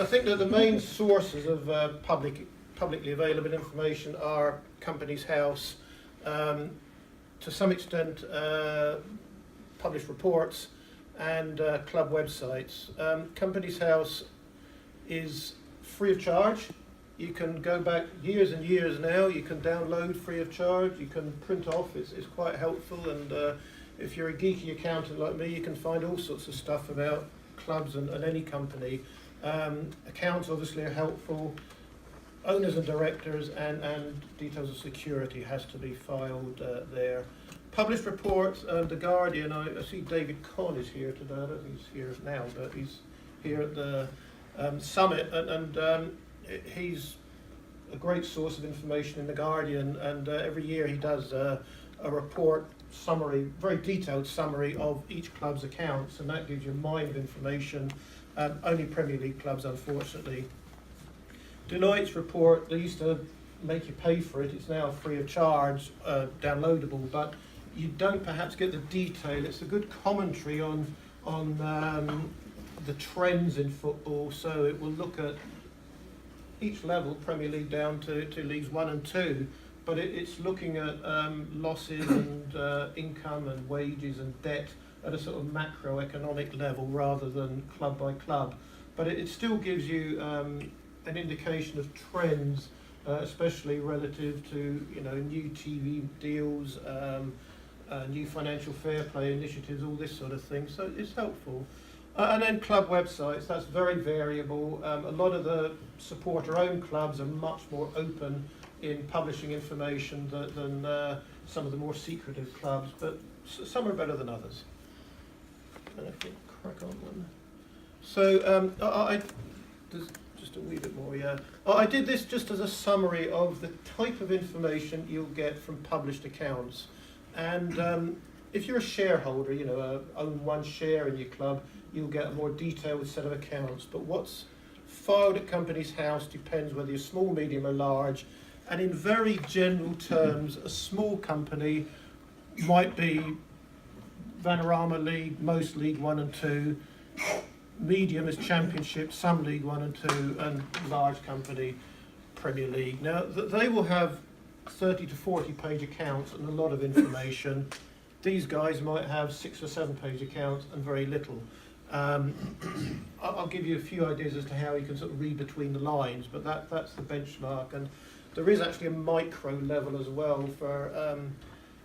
I think that the main sources of publicly available information are Companies House, to some extent published reports, and club websites. Companies House is free of charge. You can go back years and years now. You can download free of charge. You can print off. It's quite helpful. And if you're a geeky accountant like me, you can find all sorts of stuff about clubs and any company. Accounts obviously are helpful. Owners and directors and details of security has to be filed there. Published reports, The Guardian, I see David Conn is here today. I don't think he's here now, but he's here at the summit, and he's a great source of information in The Guardian, and every year he does a report summary, very detailed summary of each club's accounts, and that gives you a mine of information. Only Premier League clubs, unfortunately. Deloitte's report, they used to make you pay for it. It's now free of charge, downloadable, but you don't perhaps get the detail. It's a good commentary on the trends in football, so it will look at each level, Premier League down to Leagues 1 and 2, but it's looking at losses and income and wages and debt at a sort of macroeconomic level rather than club by club. But it still gives you an indication of trends, especially relative to new TV deals, new financial fair play initiatives, all this sort of thing. So it's helpful. And then club websites, that's very variable. A lot of the supporter-owned clubs are much more open in publishing information than some of the more secretive clubs, but some are better than others. And I can crack on one. So there's just a wee bit more, yeah. I did this just as a summary of the type of information you'll get from published accounts. And if you're a shareholder, own one share in your club, you'll get a more detailed set of accounts. But what's filed at Companies House depends whether you're small, medium or large. And in very general terms, a small company might be Vanarama League, most League 1 and 2. Medium is Championship, some League 1 and 2, and large company, Premier League. Now, they will have 30 to 40 page accounts and a lot of information. These guys might have 6 or 7 page accounts and very little. I'll give you a few ideas as to how you can sort of read between the lines, but that's the benchmark. And there is actually a micro level as well for,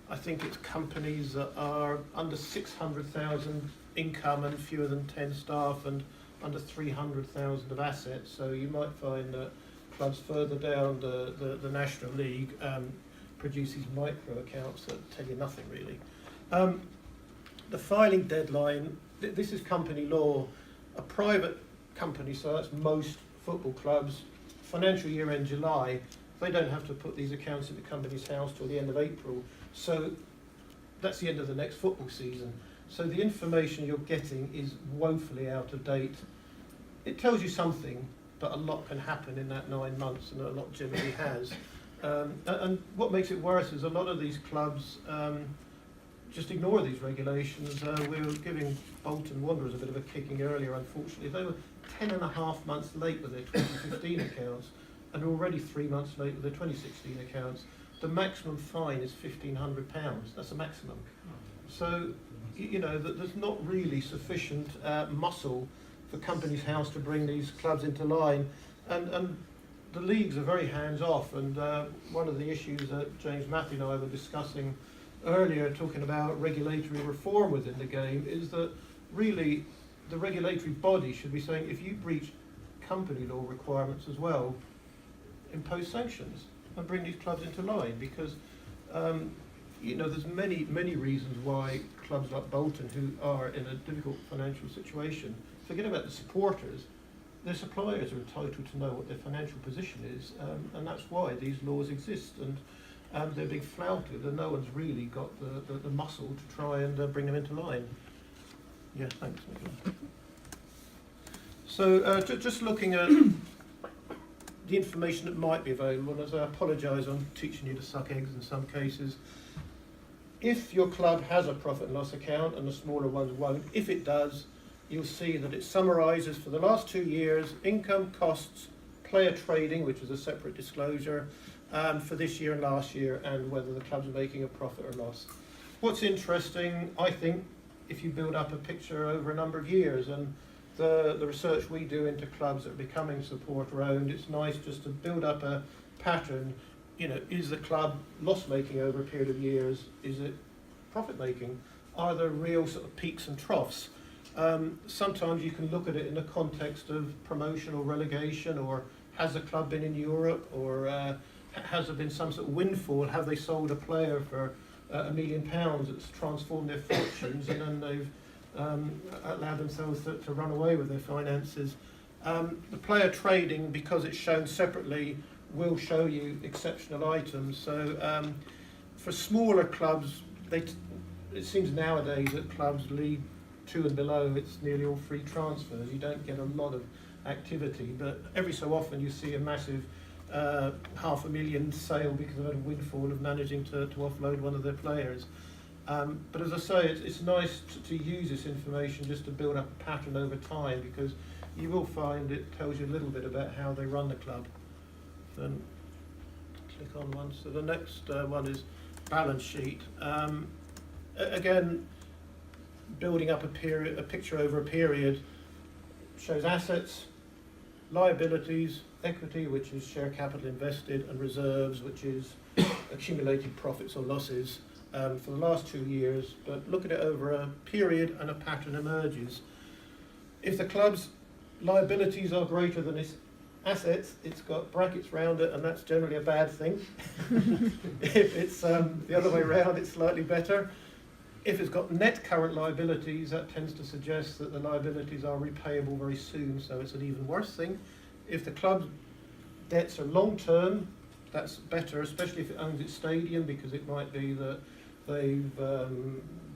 I think it's companies that are under 600,000 income and fewer than 10 staff and under 300,000 of assets. So you might find that clubs further down the National League produce these micro accounts that tell you nothing really. The filing deadline, this is company law. A private company, so that's most football clubs, financial year end July, they don't have to put these accounts into Companies House till the end of April. So that's the end of the next football season. So the information you're getting is woefully out of date. It tells you something, but a lot can happen in that 9 months, and a lot generally has. And what makes it worse is a lot of these clubs just ignore these regulations. We were giving Bolton Wanderers a bit of a kicking earlier, unfortunately. They were 10.5 months late with their 2015 accounts, and already 3 months late with their 2016 accounts. The maximum fine is £1,500. That's the maximum. So, there's not really sufficient muscle for Companies House to bring these clubs into line. And the leagues are very hands-off, and one of the issues that James Matthew and I were discussing earlier, talking about regulatory reform within the game, is that really the regulatory body should be saying, if you breach company law requirements as well, impose sanctions and bring these clubs into line, because there's many reasons why clubs like Bolton, who are in a difficult financial situation, forget about the supporters, their suppliers are entitled to know what their financial position is, and that's why these laws exist, and they're being flouted, and no one's really got the muscle to try and bring them into line. Yeah, thanks. So just looking at the information that might be available, and as I apologise, I'm teaching you to suck eggs in some cases. If your club has a profit and loss account and the smaller ones won't, if it does, you'll see that it summarises for the last 2 years income, costs, player trading, which is a separate disclosure, for this year and last year, and whether the club's making a profit or loss. What's interesting, I think, if you build up a picture over a number of years, and the research we do into clubs that are becoming supporter owned, it's nice just to build up a pattern. You know, is the club loss making over a period of years? Is it profit making? Are there real sort of peaks and troughs? Sometimes you can look at it in the context of promotion or relegation, or has the club been in Europe, or has there been some sort of windfall? Have they sold a player for £1 million that's transformed their fortunes, and then they've allowed themselves to run away with their finances? The player trading, because it's shown separately, will show you exceptional items. So for smaller clubs, it seems nowadays that clubs League 2 and below, it's nearly all free transfers. You don't get a lot of activity, but every so often you see a massive £500,000 sale because they've had a windfall of managing to offload one of their players. But as I say, it's nice to use this information just to build up a pattern over time, because you will find it tells you a little bit about how they run the club. Then click on one. So the next one is balance sheet. Again, building up a picture over a period, shows assets, liabilities, equity, which is share capital invested, and reserves, which is accumulated profits or losses for the last 2 years. But look at it over a period and a pattern emerges. If the club's liabilities are greater than its assets, it's got brackets round it, and that's generally a bad thing. If it's the other way around, it's slightly better. If it's got net current liabilities, that tends to suggest that the liabilities are repayable very soon, so it's an even worse thing. If the club's debts are long-term, that's better, especially if it owns its stadium, because it might be that they've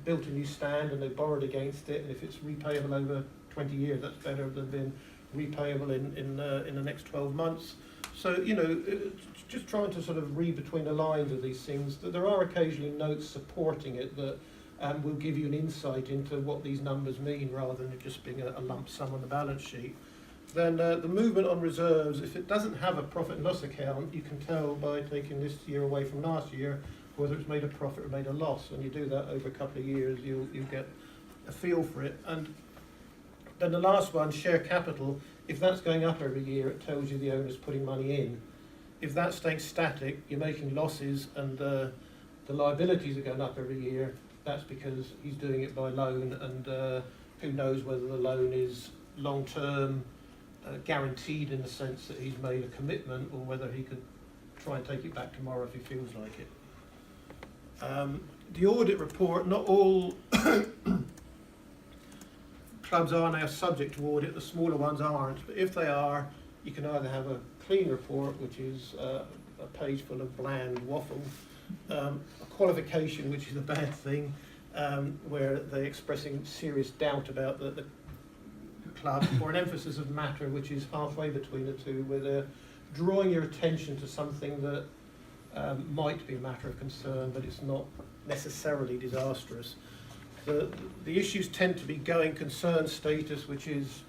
built a new stand and they borrowed against it, and if it's repayable over 20 years, that's better than being repayable in the next 12 months. So, you know, just trying to sort of read between the lines of these things, that there are occasionally notes supporting it that will give you an insight into what these numbers mean, rather than it just being a lump sum on the balance sheet. Then the movement on reserves, if it doesn't have a profit and loss account, you can tell by taking this year away from last year whether it's made a profit or made a loss. When you do that over a couple of years, you'll get a feel for it. And then the last one, share capital, if that's going up every year, it tells you the owner's putting money in. If that's staying static, you're making losses, and the liabilities are going up every year, that's because he's doing it by loan, and who knows whether the loan is long-term, guaranteed in the sense that he's made a commitment, or whether he could try and take it back tomorrow if he feels like it. The audit report, not all clubs are now subject to audit, the smaller ones aren't, but if they are, you can either have a clean report, which is a page full of bland waffle, a qualification, which is a bad thing, where they're expressing serious doubt about the club, or an emphasis of matter, which is halfway between the two, where they're drawing your attention to something that might be a matter of concern, but it's not necessarily disastrous. The issues tend to be going concern status, which is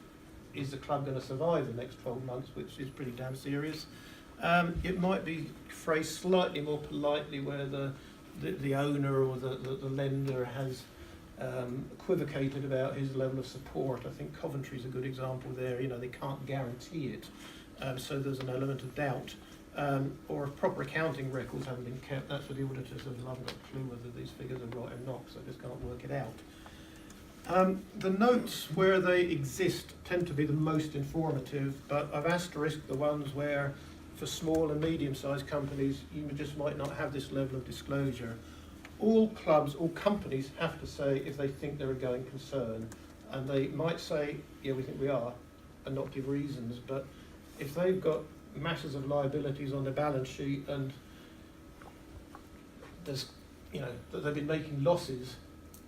the club going to survive the next 12 months, which is pretty damn serious. It might be phrased slightly more politely, where the owner or the lender has equivocated about his level of support. I think Coventry's a good example there. You know, they can't guarantee it, so there's an element of doubt. Or if proper accounting records haven't been kept, that's where the auditors haven't got a clue whether these figures are right or not, so they just can't work it out. The notes where they exist tend to be the most informative, but I've asterisked the ones where, for small and medium-sized companies, you just might not have this level of disclosure. All clubs, all companies have to say if they think they're a going concern, and they might say, yeah, we think we are, and not give reasons. But if they've got masses of liabilities on their balance sheet, and there's, you know, that they've been making losses,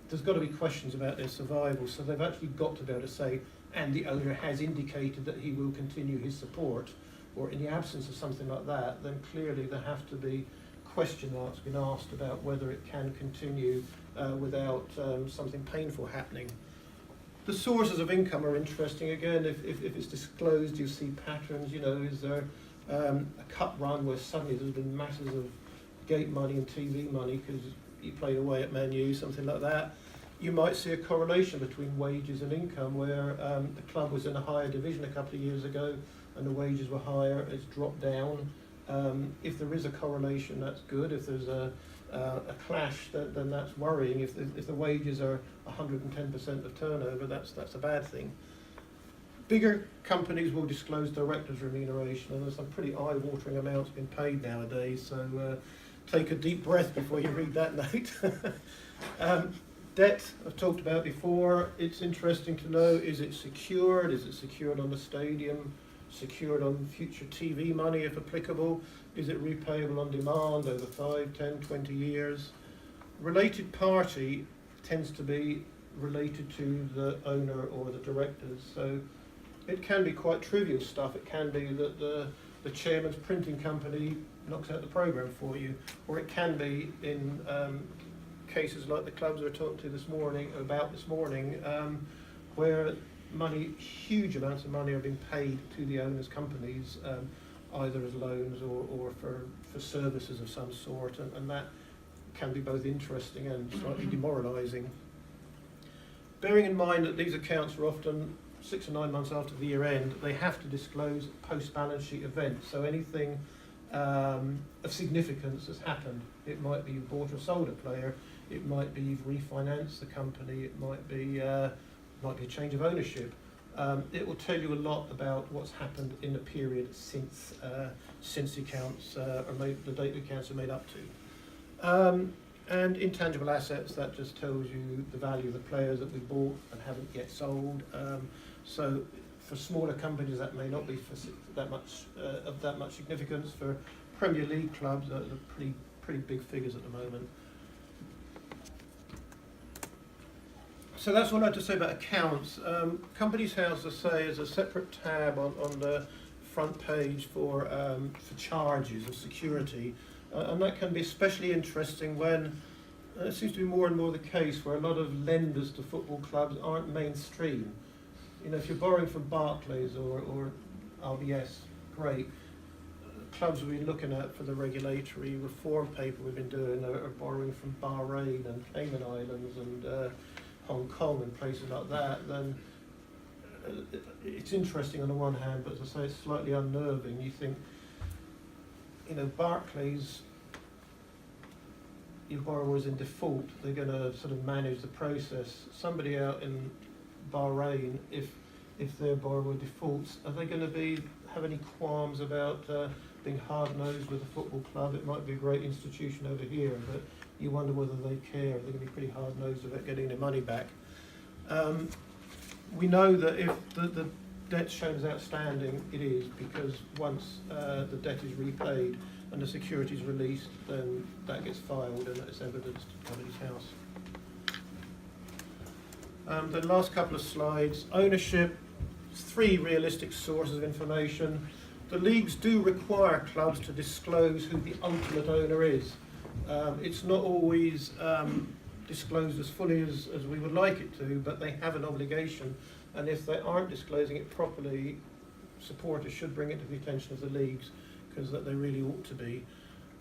there's got to be questions about their survival. So they've actually got to be able to say, and the owner has indicated that he will continue his support, or in the absence of something like that, then clearly there have to be question marks being asked about whether it can continue without something painful happening. The sources of income are interesting. Again, if it's disclosed, you see patterns. You know, is there a cup run where suddenly there's been masses of gate money and TV money because you played away at Man U, something like that. You might see a correlation between wages and income where the club was in a higher division a couple of years ago and the wages were higher, it's dropped down. If there is a correlation, that's good. If there's a clash, then that's worrying. If the wages are 110% of turnover, that's a bad thing. Bigger companies will disclose directors' remuneration, and there's some pretty eye-watering amounts being paid nowadays, so take a deep breath before you read that note. Debt, I've talked about before. It's interesting to know, is it secured? Is it secured on the stadium? Secured on future TV money if applicable? Is it repayable on demand over 5, 10, 20 years? Related party tends to be related to the owner or the directors. So it can be quite trivial stuff. It can be that the chairman's printing company knocks out the programme for you, or it can be in cases like the clubs we were talking to this morning, where huge amounts of money are being paid to the owners' companies, either as loans or for services of some sort, and that can be both interesting and slightly demoralising. Bearing in mind that these accounts are often 6 or 9 months after the year end, they have to disclose post-balance sheet events, so anything of significance has happened. It might be you bought or sold a player, it might be you've refinanced the company, it might be a change of ownership. It will tell you a lot about what's happened in the period since the accounts the date the accounts are made up to. And intangible assets, that just tells you the value of the players that we bought and haven't yet sold. So for smaller companies that may not be of that much significance. For Premier League clubs, they're pretty big figures at the moment. So that's all I have to say about accounts. Companies House, I say, is a separate tab on the front page for charges or security, and that can be especially interesting when it seems to be more and more the case where a lot of lenders to football clubs aren't mainstream. You know, if you're borrowing from Barclays or RBS, great. Clubs we've been looking at for the regulatory reform paper we've been doing are borrowing from Bahrain and Cayman Islands and Hong Kong and places like that. Then it's interesting on the one hand, but as I say, it's slightly unnerving. You think, you know, Barclays, your borrower's in default, they're going to sort of manage the process. Somebody out in Bahrain, if their borrower defaults, are they going to have any qualms about being hard-nosed with a football club? It might be a great institution over here, but you wonder whether they care. They're going to be pretty hard-nosed about getting their money back. We know that if the debt shown as outstanding, it is, because once the debt is repaid and the security is released, then that gets filed and it's evidenced to Companies House. The last couple of slides, ownership, 3 realistic sources of information. The leagues do require clubs to disclose who the ultimate owner is. It's not always disclosed as fully as we would like it to, but they have an obligation, and if they aren't disclosing it properly, supporters should bring it to the attention of the leagues, because that they really ought to be.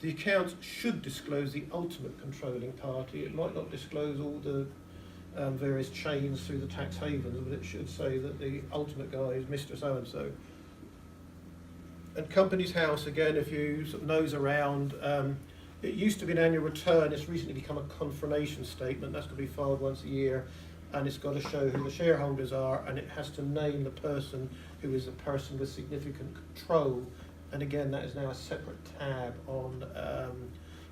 The accounts should disclose the ultimate controlling party. It might not disclose all the various chains through the tax havens, but it should say that the ultimate guy is Mr. So-and-so. And Companies House, again, if you sort of nose around, it used to be an annual return. It's recently become a confirmation statement. That's going to be filed once a year, and it's got to show who the shareholders are, and it has to name the person who is a person with significant control. And again, that is now a separate tab on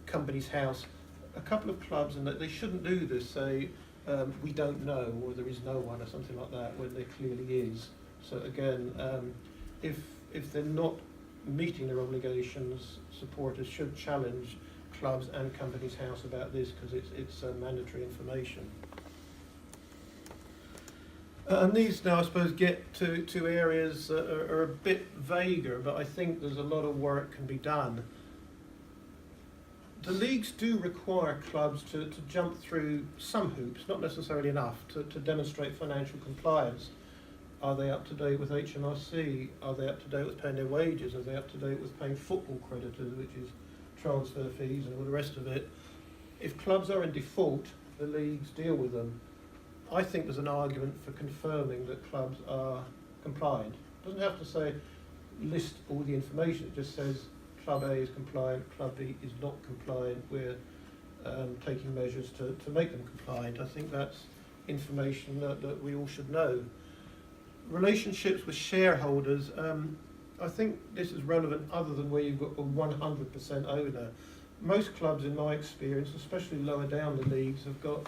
Companies House. A couple of clubs, and they shouldn't do this, say, we don't know, or there is no one, or something like that, when there clearly is. So again, if they're not meeting their obligations, supporters should challenge clubs and Companies House about this, because it's mandatory information. And these now, I suppose, get to areas that are a bit vaguer, but I think there's a lot of work can be done. The leagues do require clubs to jump through some hoops, not necessarily enough, to demonstrate financial compliance. Are they up to date with HMRC? Are they up to date with paying their wages? Are they up to date with paying football creditors, which is transfer fees and all the rest of it? If clubs are in default, the leagues deal with them. I think there's an argument for confirming that clubs are compliant. It doesn't have to say list all the information, it just says Club A is compliant, Club B is not compliant, we're taking measures to make them compliant. I think that's information that we all should know. Relationships with shareholders, I think this is relevant other than where you've got a 100% owner. Most clubs, in my experience, especially lower down the leagues, have got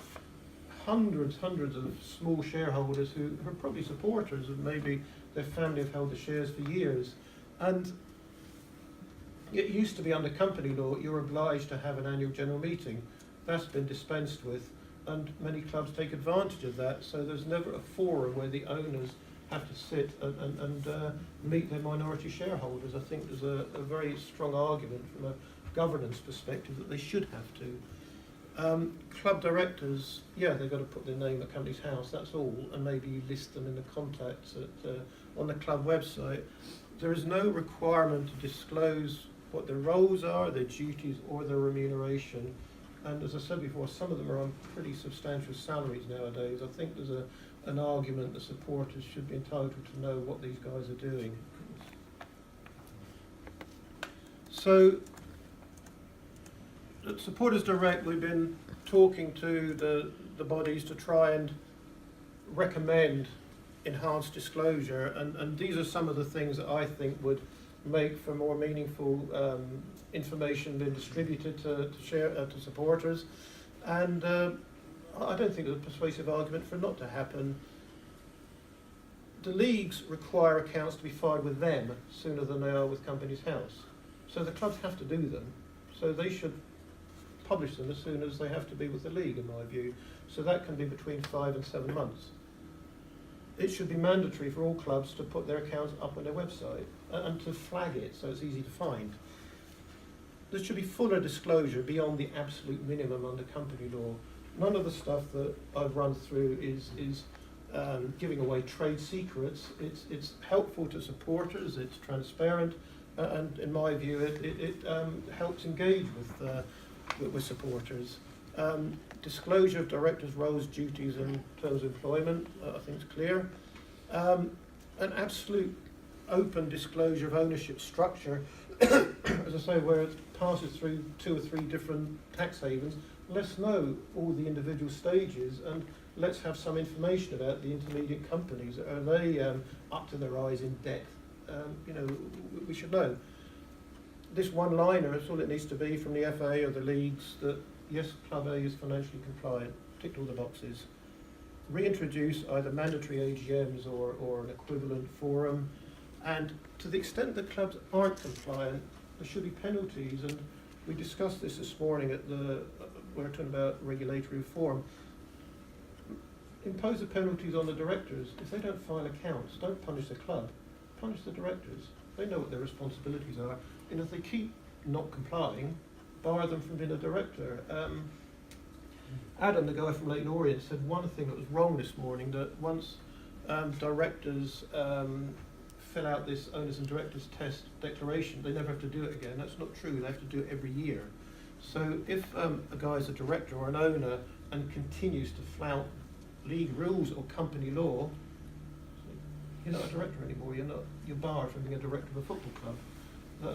hundreds of small shareholders who are probably supporters, and maybe their family have held the shares for years. And it used to be under company law, you're obliged to have an annual general meeting. That's been dispensed with, and many clubs take advantage of that, so there's never a forum where the owners have to sit and meet their minority shareholders. I think there's a very strong argument from a governance perspective that they should have to. Club directors, yeah, they've got to put their name at Company's House, that's all, and maybe list them in the contacts on the club website. There is no requirement to disclose what their roles are, their duties, or their remuneration. And as I said before, some of them are on pretty substantial salaries nowadays. I think there's an argument that supporters should be entitled to know what these guys are doing. So, at Supporters Direct, we've been talking to the bodies to try and recommend enhanced disclosure, and these are some of the things that I think would make for more meaningful information being distributed to supporters. And I don't think there's a persuasive argument for it not to happen. The leagues require accounts to be filed with them sooner than they are with Company's House. So the clubs have to do them. So they should publish them as soon as they have to be with the league, in my view. So that can be between 5 and 7 months. It should be mandatory for all clubs to put their accounts up on their website and to flag it so it's easy to find. There should be fuller disclosure beyond the absolute minimum under company law. None of the stuff that I've run through is giving away trade secrets. It's helpful to supporters, it's transparent, and in my view it helps engage with supporters. Disclosure of directors' roles, duties and terms of employment, I think is clear. An absolute open disclosure of ownership structure, as I say, where it passes through 2 or 3 different tax havens. Let's know all the individual stages, and let's have some information about the intermediate companies. Are they up to their eyes in debt? We should know. This one-liner is all it needs to be from the FA or the leagues that yes, Club A is financially compliant, ticked all the boxes. Reintroduce either mandatory AGMs or an equivalent forum, and to the extent that clubs aren't compliant, there should be penalties, and we discussed this morning at we're talking about regulatory reform. Impose the penalties on the directors. If they don't file accounts, don't punish the club, punish the directors. They know what their responsibilities are, and if they keep not complying, bar them from being a director. Adam, the guy from Leighton Orient, said one thing that was wrong this morning, that once directors fill out this owners and directors test declaration, they never have to do it again. That's not true, they have to do it every year. So if a guy is a director or an owner and continues to flout league rules or company law, you're not a director anymore, you're barred from being a director of a football club.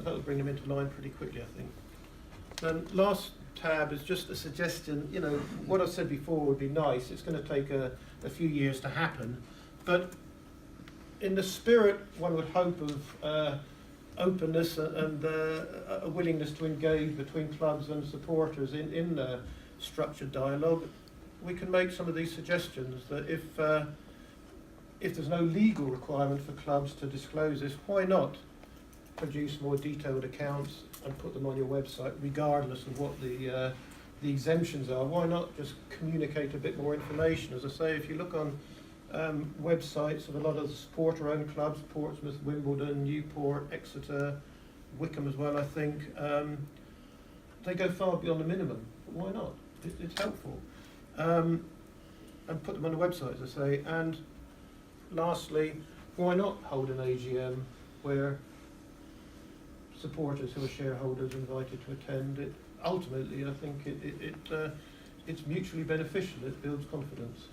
That would bring him into line pretty quickly, I think. And last tab is just a suggestion. What I've said before would be nice. It's going to take a few years to happen, but in the spirit, one would hope, of openness and a willingness to engage between clubs and supporters in structured dialogue, we can make some of these suggestions. That if there's no legal requirement for clubs to disclose this, why not produce more detailed accounts and put them on your website, regardless of what the exemptions are? Why not just communicate a bit more information? As I say, if you look on websites of a lot of the supporter-owned clubs, Portsmouth, Wimbledon, Newport, Exeter, Wickham as well, I think, they go far beyond the minimum. But why not? It's helpful. And put them on the website, as I say. And lastly, why not hold an AGM where supporters who are shareholders are invited to attend? Ultimately, I think it's mutually beneficial. It builds confidence.